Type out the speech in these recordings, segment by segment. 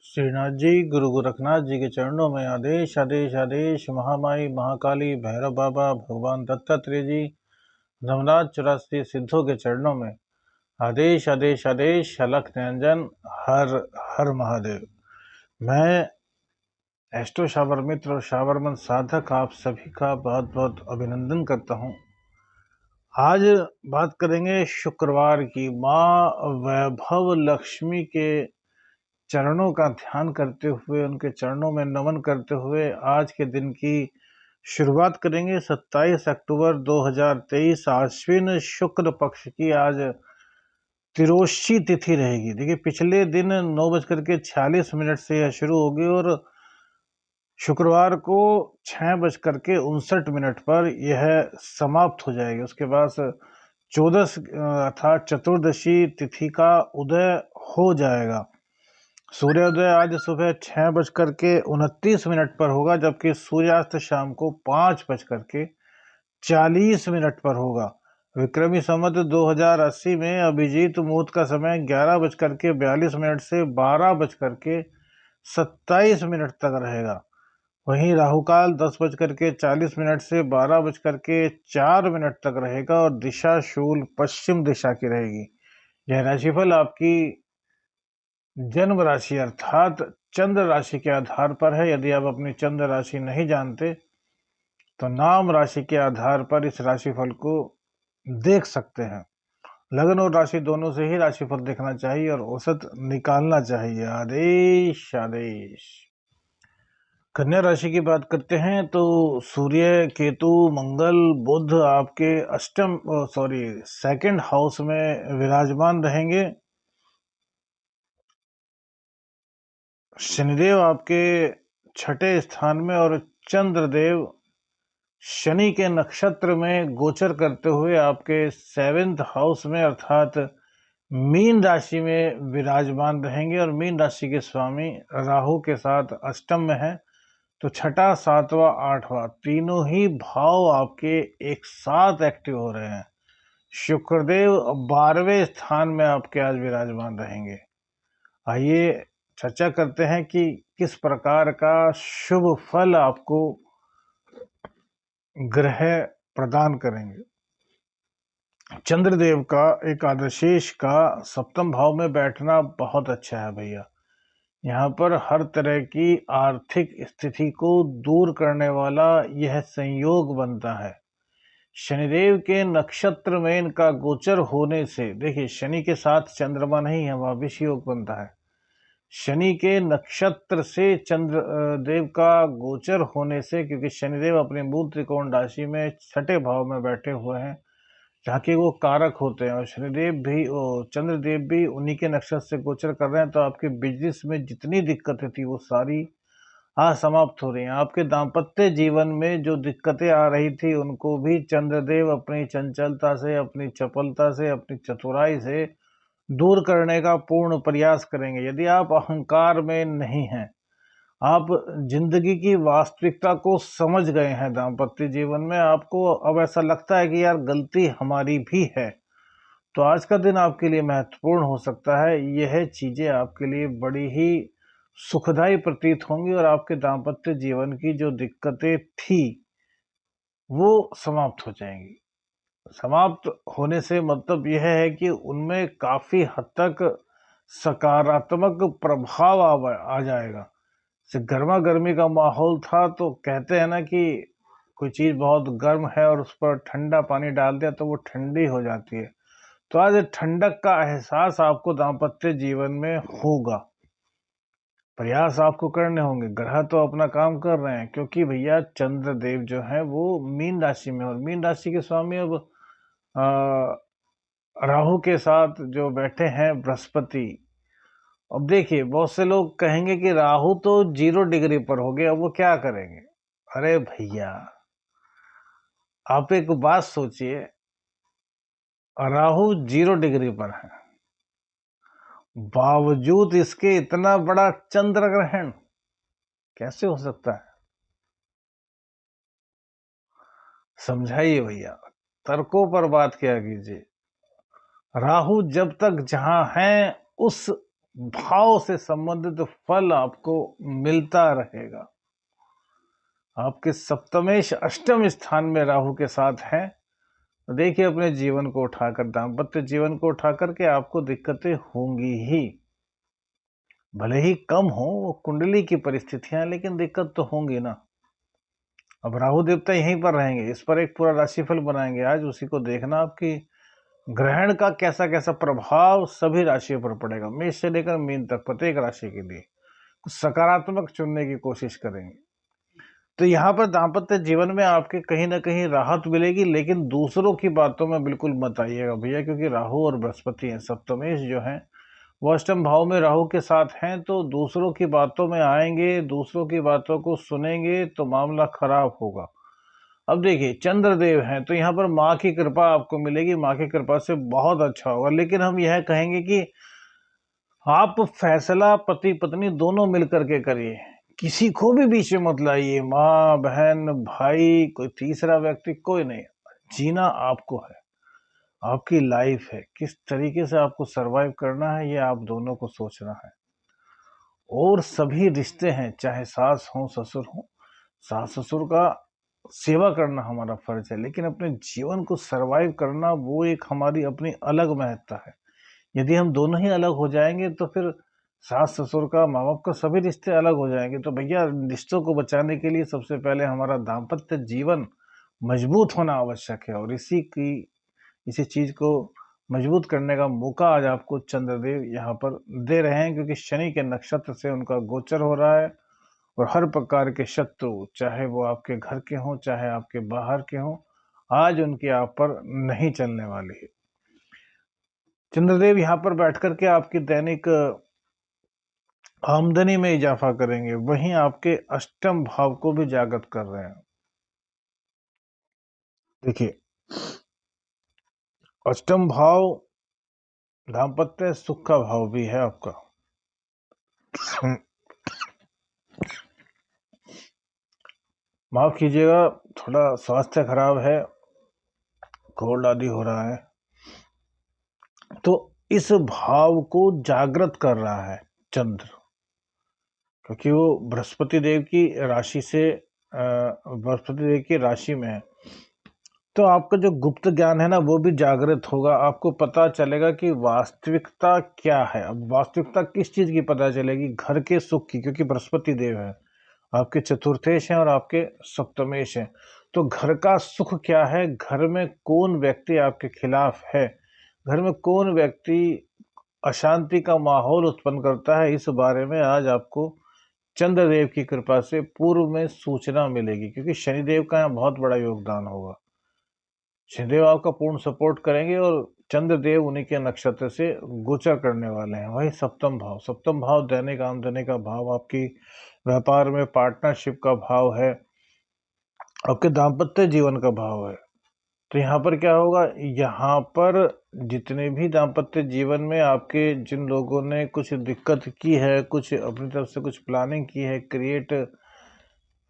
श्रीनाथ जी गुरु गोरखनाथ जी के चरणों में आदेश आदेश आदेश। महामाई महाकाली भैरव बाबा भगवान दत्तात्रेय जी नवनाथ 84 सिद्धों के चरणों में आदेश आदेश आदेश। अलख निरंजन हर हर महादेव। मैं एस्ट्रो शावर मित्र और शावरमन साधक आप सभी का बहुत बहुत अभिनंदन करता हूं। आज बात करेंगे शुक्रवार की। माँ वैभव लक्ष्मी के चरणों का ध्यान करते हुए, उनके चरणों में नमन करते हुए आज के दिन की शुरुआत करेंगे। 27 अक्टूबर 2023 आश्विन शुक्ल पक्ष की आज तिरोशी तिथि रहेगी। देखिए, पिछले दिन 9:46 से यह शुरू होगी और शुक्रवार को 6:59 पर यह समाप्त हो जाएगी। उसके बाद 14 अर्थात चतुर्दशी तिथि का उदय हो जाएगा। सूर्योदय आज सुबह 6:29 पर होगा, जबकि सूर्यास्त शाम को 5:40 पर होगा। विक्रमी संवत 2080 में अभिजीत मुहूर्त का समय 11:42 से 12:27 तक रहेगा। वहीं राहुकाल 10:40 से 12:04 तक रहेगा और दिशा शूल पश्चिम दिशा की रहेगी। यह राशिफल आपकी जन्म राशि अर्थात चंद्र राशि के आधार पर है। यदि आप अपनी चंद्र राशि नहीं जानते तो नाम राशि के आधार पर इस राशिफल को देख सकते हैं। लग्न और राशि दोनों से ही राशिफल देखना चाहिए और औसत निकालना चाहिए। आदेश आदेश। कन्या राशि की बात करते हैं तो सूर्य, केतु, मंगल, बुध आपके सेकंड हाउस में विराजमान रहेंगे। शनिदेव आपके छठे स्थान में और चंद्रदेव शनि के नक्षत्र में गोचर करते हुए आपके 7th हाउस में अर्थात मीन राशि में विराजमान रहेंगे और मीन राशि के स्वामी राहु के साथ अष्टम में है। तो छठा, सातवां, आठवां तीनों ही भाव आपके एक साथ एक्टिव हो रहे हैं। शुक्रदेव 12वें स्थान में आपके आज विराजमान रहेंगे। आइए चर्चा करते हैं कि किस प्रकार का शुभ फल आपको ग्रह प्रदान करेंगे। चंद्रदेव का एकादशेश का सप्तम भाव में बैठना बहुत अच्छा है भैया। यहाँ पर हर तरह की आर्थिक स्थिति को दूर करने वाला यह संयोग बनता है। शनिदेव के नक्षत्र में इनका गोचर होने से, देखिए शनि के साथ चंद्रमा नहीं है, वह विष योग बनता है। शनि के नक्षत्र से चंद्र देव का गोचर होने से, क्योंकि शनिदेव अपने मूल त्रिकोण राशि में छठे भाव में बैठे हुए हैं जहाँ के वो कारक होते हैं, और शनिदेव भी चंद्रदेव भी उन्हीं के नक्षत्र से गोचर कर रहे हैं। तो आपके बिजनेस में जितनी दिक्कतें थी वो सारी आज समाप्त हो रही हैं। आपके दाम्पत्य जीवन में जो दिक्कतें आ रही थी उनको भी चंद्रदेव अपनी चंचलता से, अपनी चपलता से, अपनी चतुराई से दूर करने का पूर्ण प्रयास करेंगे। यदि आप अहंकार में नहीं हैं, आप जिंदगी की वास्तविकता को समझ गए हैं, दाम्पत्य जीवन में आपको अब ऐसा लगता है कि यार गलती हमारी भी है, तो आज का दिन आपके लिए महत्वपूर्ण हो सकता है। यह चीजें आपके लिए बड़ी ही सुखदायी प्रतीत होंगी और आपके दाम्पत्य जीवन की जो दिक्कतें थी वो समाप्त हो जाएंगी। समाप्त होने से मतलब यह है कि उनमें काफी हद तक सकारात्मक प्रभाव आ जाएगा। से गर्मा गर्मी का माहौल था, तो कहते हैं ना कि कोई चीज बहुत गर्म है और उस पर ठंडा पानी डाल दिया तो वो ठंडी हो जाती है। तो आज ठंडक का एहसास आपको दाम्पत्य जीवन में होगा। प्रयास आपको करने होंगे। ग्रह तो अपना काम कर रहे हैं, क्योंकि भैया चंद्रदेव जो है वो मीन राशि में, और मीन राशि के स्वामी अब राहु के साथ जो बैठे हैं बृहस्पति। अब देखिए, बहुत से लोग कहेंगे कि राहु तो 0 डिग्री पर हो गया, अब वो क्या करेंगे। अरे भैया, आप एक बात सोचिए, राहु 0 डिग्री पर है, बावजूद इसके इतना बड़ा चंद्र ग्रहण कैसे हो सकता है? समझाइए भैया, तर्कों पर बात किया कीजिए। राहु जब तक जहां है उस भाव से संबंधित फल आपको मिलता रहेगा। आपके सप्तमेश अष्टम स्थान में राहु के साथ हैं, तो देखिए अपने जीवन को उठाकर, दाम्पत्य जीवन को उठा करके आपको दिक्कतें होंगी ही। भले ही कम हो वो कुंडली की परिस्थितियां, लेकिन दिक्कत तो होंगी ना। अब राहु देवता यहीं पर रहेंगे, इस पर एक पूरा राशिफल बनाएंगे आज, उसी को देखना आपकी ग्रहण का कैसा कैसा प्रभाव सभी राशियों पर पड़ेगा, मेष से लेकर मीन तक प्रत्येक राशि के लिए कुछ सकारात्मक चुनने की कोशिश करेंगे। तो यहाँ पर दाम्पत्य जीवन में आपके कहीं ना कहीं राहत मिलेगी, लेकिन दूसरों की बातों में बिल्कुल मत आइएगा भैया, क्योंकि राहु और बृहस्पति हैं, सप्तमेश जो हैं वो अष्टम भाव में राहु के साथ हैं, तो दूसरों की बातों में आएंगे, दूसरों की बातों को सुनेंगे तो मामला खराब होगा। अब देखिए चंद्रदेव हैं, तो यहाँ पर माँ की कृपा आपको मिलेगी, माँ की कृपा से बहुत अच्छा होगा। लेकिन हम यह कहेंगे कि आप फैसला पति पत्नी दोनों मिलकर के करिए, किसी को भी बीच में मत लाइए, माँ बहन भाई कोई तीसरा व्यक्ति कोई नहीं। जीना आपको है, आपकी लाइफ है, किस तरीके से आपको सरवाइव करना है ये आप दोनों को सोचना है। और सभी रिश्ते हैं, चाहे सास हो ससुर हो, सास ससुर का सेवा करना हमारा फर्ज है, लेकिन अपने जीवन को सरवाइव करना वो एक हमारी अपनी अलग महत्ता है। यदि हम दोनों ही अलग हो जाएंगे तो फिर सास ससुर का, माँ बाप का, सभी रिश्ते अलग हो जाएंगे। तो भैया रिश्तों को बचाने के लिए सबसे पहले हमारा दाम्पत्य जीवन मजबूत होना आवश्यक है, और इसी चीज को मजबूत करने का मौका आज आपको चंद्रदेव यहाँ पर दे रहे हैं, क्योंकि शनि के नक्षत्र से उनका गोचर हो रहा है। और हर प्रकार के शत्रु, चाहे वो आपके घर के हों चाहे आपके बाहर के हों, आज उनकी आप पर नहीं चलने वाली है। चंद्रदेव यहाँ पर बैठ करके आपकी दैनिक आमदनी में इजाफा करेंगे, वहीं आपके अष्टम भाव को भी जागृत कर रहे हैं। देखिए अष्टम भाव दाम्पत्य सुख का भाव भी है आपका। माफ कीजिएगा, थोड़ा स्वास्थ्य खराब है, कोल्ड आदि हो रहा है, तो इस भाव को जागृत कर रहा है चंद्र, क्योंकि वो बृहस्पति देव की राशि से बृहस्पति देव की राशि में है। तो आपका जो गुप्त ज्ञान है ना वो भी जागृत होगा, आपको पता चलेगा कि वास्तविकता क्या है। अब वास्तविकता किस चीज की पता चलेगी? घर के सुख की, क्योंकि बृहस्पति देव है, आपके चतुर्थेश हैं और आपके सप्तमेश हैं। तो घर का सुख क्या है, घर में कौन व्यक्ति आपके खिलाफ है, घर में कौन व्यक्ति अशांति का माहौल उत्पन्न करता है, इस बारे में आज आपको चंद्रदेव की कृपा से पूर्व में सूचना मिलेगी, क्योंकि शनिदेव का यहाँ बहुत बड़ा योगदान होगा। शनिदेव आपका पूर्ण सपोर्ट करेंगे और चंद्रदेव उन्हीं के नक्षत्र से गोचर करने वाले हैं। वही सप्तम भाव दैनिक आमदनी का भाव, आपकी व्यापार में पार्टनरशिप का भाव है, आपके दाम्पत्य जीवन का भाव है। तो यहाँ पर क्या होगा, यहाँ पर जितने भी दाम्पत्य जीवन में आपके जिन लोगों ने कुछ दिक्कत की है, कुछ अपनी तरफ से कुछ प्लानिंग की है,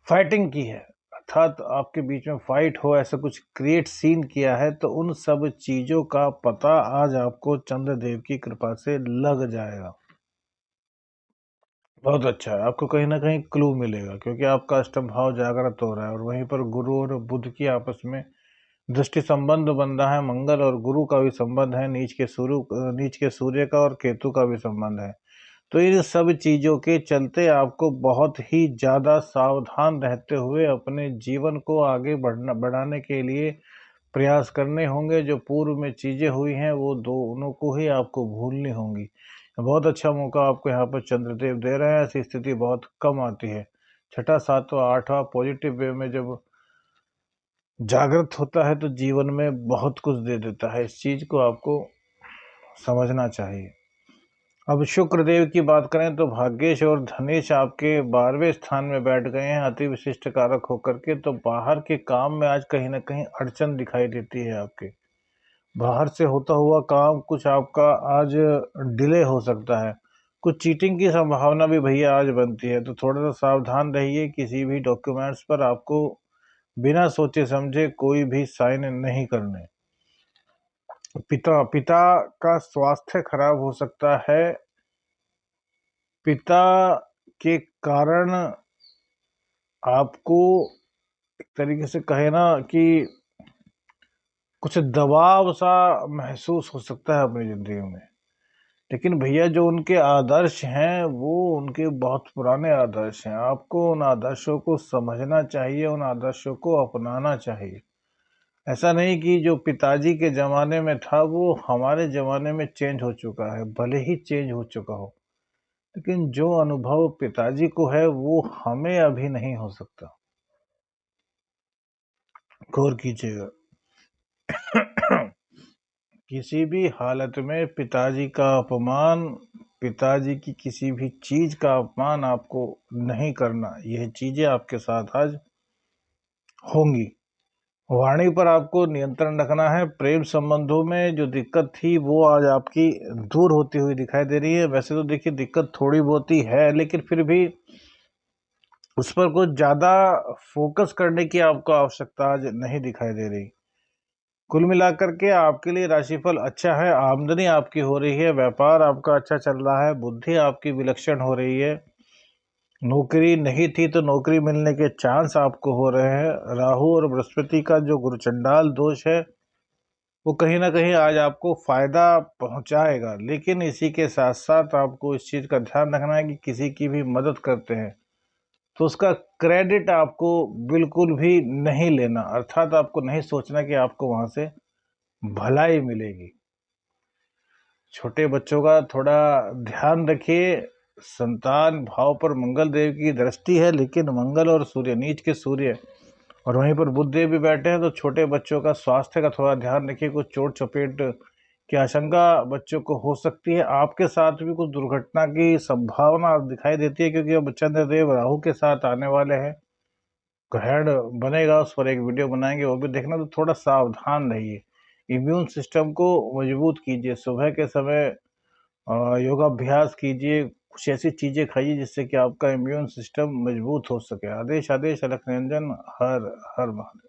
फाइटिंग की है, अर्थात आपके बीच में फाइट हो, ऐसा कुछ क्रिएट सीन किया है, तो उन सब चीजों का पता आज आपको चंद्रदेव की कृपा से लग जाएगा। बहुत अच्छा है, आपको कहीं ना कहीं क्लू मिलेगा, क्योंकि आपका अष्टम भाव जागृत हो रहा है और वहीं पर गुरु और बुध की आपस में दृष्टि संबंध बन रहा है, मंगल और गुरु का भी संबंध है, नीच के सूर्य का और केतु का भी संबंध है। तो इन सब चीजों के चलते आपको बहुत ही ज्यादा सावधान रहते हुए अपने जीवन को आगे बढ़ाने के लिए प्रयास करने होंगे। जो पूर्व में चीजें हुई हैं वो दोनों को ही आपको भूलनी होंगी। बहुत अच्छा मौका आपको यहाँ पर चंद्रदेव दे रहे हैं, ऐसी स्थिति बहुत कम आती है। छठा सातवां आठवां पॉजिटिव वे में जब जागृत होता है तो जीवन में बहुत कुछ दे देता है, इस चीज को आपको समझना चाहिए। अब शुक्र देव की बात करें तो भाग्येश और धनेश आपके 12वें स्थान में बैठ गए हैं अति विशिष्ट कारक होकर के, तो बाहर के काम में आज कहीं ना कहीं अड़चन दिखाई देती है। आपके बाहर से होता हुआ काम कुछ आपका आज डिले हो सकता है, कुछ चीटिंग की संभावना भी भैया आज बनती है, तो थोड़ा सा सावधान रहिए। किसी भी डॉक्यूमेंट्स पर आपको बिना सोचे समझे कोई भी साइन नहीं करने। पिता का स्वास्थ्य खराब हो सकता है, पिता के कारण आपको एक तरीके से कहे ना कि कुछ दबाव सा महसूस हो सकता है अपनी ज़िंदगी में। लेकिन भैया जो उनके आदर्श हैं, वो उनके बहुत पुराने आदर्श हैं। आपको उन आदर्शों को समझना चाहिए, उन आदर्शों को अपनाना चाहिए। ऐसा नहीं कि जो पिताजी के ज़माने में था, वो हमारे ज़माने में चेंज हो चुका है, भले ही चेंज हो चुका हो। लेकिन जो अनुभव पिताजी को है, वो हमें अभी नहीं हो सकता। गौर कीजिएगा। किसी भी हालत में पिताजी का अपमान, पिताजी की किसी भी चीज़ का अपमान आपको नहीं करना। यह चीज़ें आपके साथ आज होंगी। वाणी पर आपको नियंत्रण रखना है। प्रेम संबंधों में जो दिक्कत थी, वो आज आपकी दूर होती हुई दिखाई दे रही है। वैसे तो देखिए दिक्कत थोड़ी बहुत ही है, लेकिन फिर भी उस पर कुछ ज़्यादा फ़ोकस करने की आपको आवश्यकता आज नहीं दिखाई दे रही। कुल मिलाकर के आपके लिए राशिफल अच्छा है, आमदनी आपकी हो रही है, व्यापार आपका अच्छा चल रहा है, बुद्धि आपकी विलक्षण हो रही है। नौकरी नहीं थी तो नौकरी मिलने के चांस आपको हो रहे हैं। राहु और बृहस्पति का जो गुरुचंडाल दोष है, वो कहीं न कहीं आज आपको फ़ायदा पहुँचाएगा। लेकिन इसी के साथ-साथ आपको इस चीज़ का ध्यान रखना है कि किसी की भी मदद करते हैं, तो उसका क्रेडिट आपको बिल्कुल भी नहीं लेना। अर्थात आपको नहीं सोचना कि आपको वहाँ से भलाई मिलेगी। छोटे बच्चों का थोड़ा ध्यान रखिए। संतान भाव पर मंगल देव की दृष्टि है, लेकिन मंगल और सूर्य, नीच के सूर्य और वहीं पर बुध देव भी बैठे हैं, तो छोटे बच्चों का स्वास्थ्य का थोड़ा ध्यान रखिए। कुछ चोट-चपेट की आशंका बच्चों को हो सकती है। आपके साथ भी कुछ दुर्घटना की संभावना दिखाई देती है, क्योंकि अब चंद्रदेव राहु के साथ आने वाले हैं। ग्रहण बनेगा, उस पर एक वीडियो बनाएँगे, वो भी देखना। तो थोड़ा सावधान रहिए। इम्यून सिस्टम को मजबूत कीजिए। सुबह के समय योगाभ्यास कीजिए, कुछ ऐसी चीज़ें खाइए जिससे कि आपका इम्यून सिस्टम मजबूत हो सके। आदेश आदेश अलख निरंजन, हर हर महादेव।